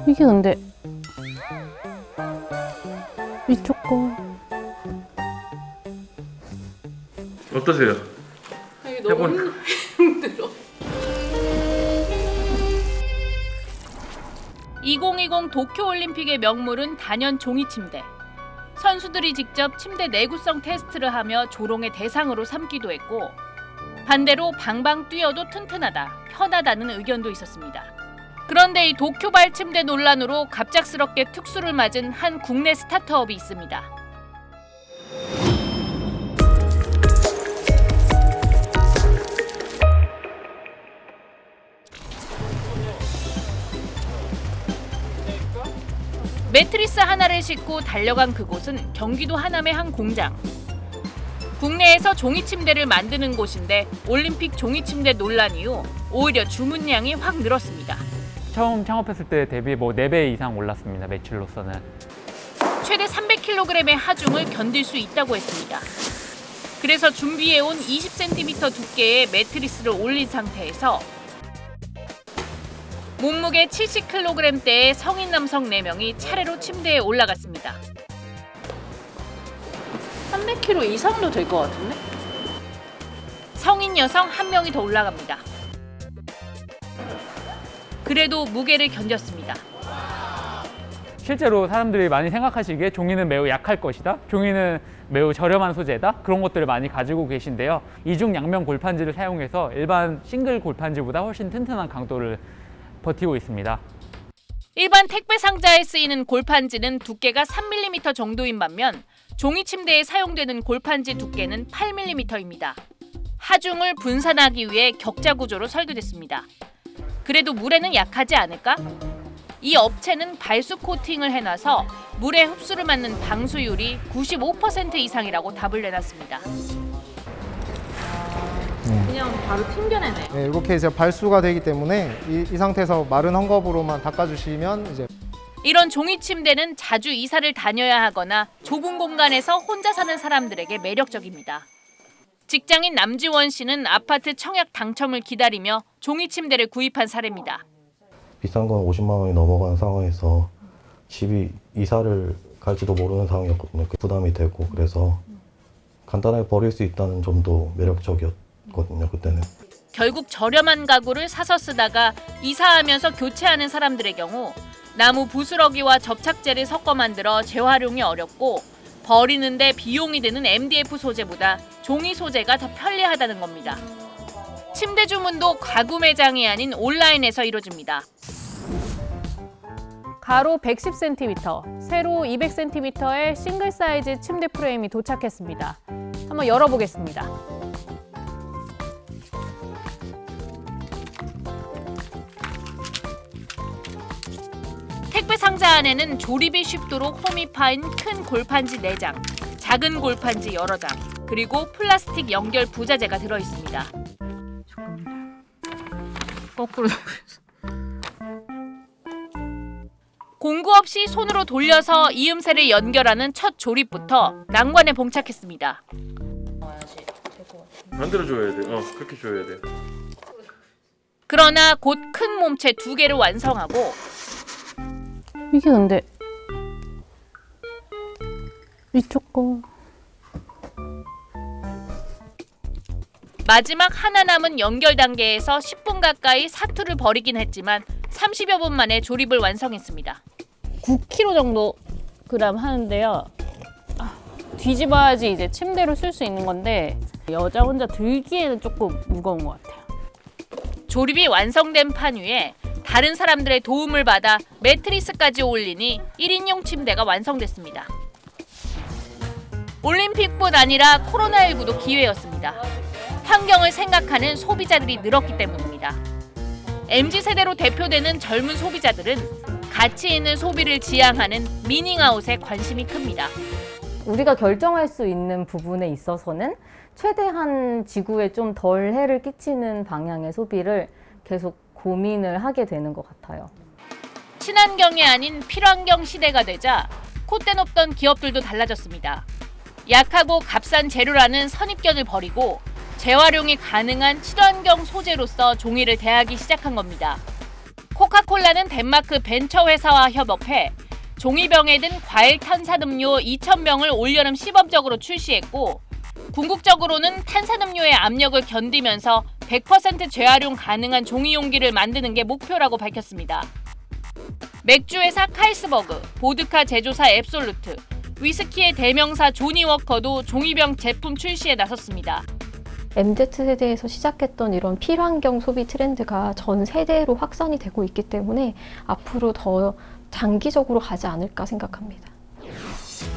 이게 근데 이쪽 거 어떠세요? 이게 너무 해보니까. 힘들어. 2020 도쿄올림픽의 명물은 단연 종이침대. 선수들이 직접 침대 내구성 테스트를 하며 조롱의 대상으로 삼기도 했고, 반대로 방방 뛰어도 튼튼하다, 편하다는 의견도 있었습니다. 그런데 이 도쿄발 침대 논란으로 갑작스럽게 특수를 맞은 한 국내 스타트업이 있습니다. 매트리스 하나를 싣고 달려간 그곳은 경기도 하남의 한 공장. 국내에서 종이침대를 만드는 곳인데 올림픽 종이침대 논란 이후 오히려 주문량이 확 늘었습니다. 처음 창업했을 때 대비 4배 이상 올랐습니다. 매출로서는. 최대 300kg의 하중을 견딜 수 있다고 했습니다. 그래서 준비해온 20cm 두께의 매트리스를 올린 상태에서 몸무게 70kg대의 성인 남성 4명이 차례로 침대에 올라갔습니다. 300kg 이상도 될 것 같은데? 성인 여성 1명이 더 올라갑니다. 그래도 무게를 견뎠습니다. 실제로 사람들이 많이 생각하시기에 종이는 매우 약할 것이다. 종이는 매우 저렴한 소재다. 그런 것들을 많이 가지고 계신데요. 이중 양면 골판지를 사용해서 일반 싱글 골판지보다 훨씬 튼튼한 강도를 버티고 있습니다. 일반 택배 상자에 쓰이는 골판지는 두께가 3mm 정도인 반면 종이 침대에 사용되는 골판지 두께는 8mm입니다. 하중을 분산하기 위해 격자 구조로 설계됐습니다. 그래도 물에는 약하지 않을까? 이 업체는 발수 코팅을 해놔서 물의 흡수를 막는 방수율이 95% 이상이라고 답을 내놨습니다. 그냥 바로 튕겨내네. 네, 이렇게 이제 발수가 되기 때문에 이 상태에서 마른 헝겊으로만 닦아주시면 이제 이런 종이 침대는 자주 이사를 다녀야 하거나 좁은 공간에서 혼자 사는 사람들에게 매력적입니다. 직장인 남지원 씨는 아파트 청약 당첨을 기다리며 종이 침대를 구입한 사례입니다. 비싼 건 50만 원이 넘어가는 상황에서 집이 이사를 갈지도 모르는 상황이었거든요. 부담이 되고 그래서 간단하게 버릴 수 있다는 점도 매력적이었거든요. 그때는. 결국 저렴한 가구를 사서 쓰다가 이사하면서 교체하는 사람들의 경우 나무 부스러기와 접착제를 섞어 만들어 재활용이 어렵고 버리는데 비용이 드는 MDF 소재보다 종이 소재가 더 편리하다는 겁니다. 침대 주문도 가구 매장이 아닌 온라인에서 이루어집니다. 가로 110cm, 세로 200cm의 싱글 사이즈 침대 프레임이 도착했습니다. 한번 열어보겠습니다. 택배 상자 안에는 조립이 쉽도록 홈이 파인 큰 골판지 4장, 작은 골판지 여러 장, 그리고 플라스틱 연결 부자재가 들어있습니다. 거꾸로. 공구 없이 손으로 돌려서 이음새를 연결하는 첫 조립부터 난관에 봉착했습니다. 만들어줘야 돼. 그렇게 줘야 돼. 그러나 곧 큰 몸체 2개를 완성하고 이게 근데 이쪽 거 마지막 하나 남은 연결 단계에서 10분 가까이 사투를 벌이긴 했지만 30여 분 만에 조립을 완성했습니다. 9kg 정도 그램 하는데요. 뒤집어야지 이제 침대로 쓸 수 있는 건데 여자 혼자 들기에는 조금 무거운 것 같아요. 조립이 완성된 판 위에 다른 사람들의 도움을 받아 매트리스까지 올리니 1인용 침대가 완성됐습니다. 올림픽뿐 아니라 코로나19도 기회였습니다. 환경을 생각하는 소비자들이 늘었기 때문입니다. MZ세대로 대표되는 젊은 소비자들은 가치 있는 소비를 지향하는 미닝아웃에 관심이 큽니다. 우리가 결정할 수 있는 부분에 있어서는 최대한 지구에 좀 덜 해를 끼치는 방향의 소비를 계속 고민을 하게 되는 것 같아요. 친환경이 아닌 필환경 시대가 되자 콧대 높던 기업들도 달라졌습니다. 약하고 값싼 재료라는 선입견을 버리고 재활용이 가능한 친환경 소재로서 종이를 대하기 시작한 겁니다. 코카콜라는 덴마크 벤처 회사와 협업해 종이병에 든 과일 탄산음료 2,000병을 올여름 시범적으로 출시했고 궁극적으로는 탄산음료의 압력을 견디면서 100% 재활용 가능한 종이 용기를 만드는 게 목표라고 밝혔습니다. 맥주 회사 칼스버그, 보드카 제조사 앱솔루트, 위스키의 대명사 조니워커도 종이병 제품 출시에 나섰습니다. MZ세대에서 시작했던 이런 필환경 소비 트렌드가 전 세대로 확산이 되고 있기 때문에 앞으로 더 장기적으로 가지 않을까 생각합니다.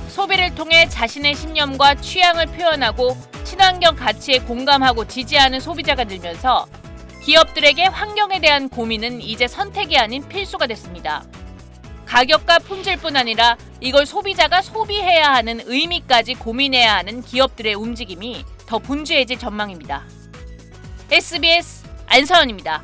소비를 통해 자신의 신념과 취향을 표현하고 친환경 가치에 공감하고 지지하는 소비자가 늘면서 기업들에게 환경에 대한 고민은 이제 선택이 아닌 필수가 됐습니다. 가격과 품질뿐 아니라 이걸 소비자가 소비해야 하는 의미까지 고민해야 하는 기업들의 움직임이 더 분주해질 전망입니다. SBS 안서연입니다.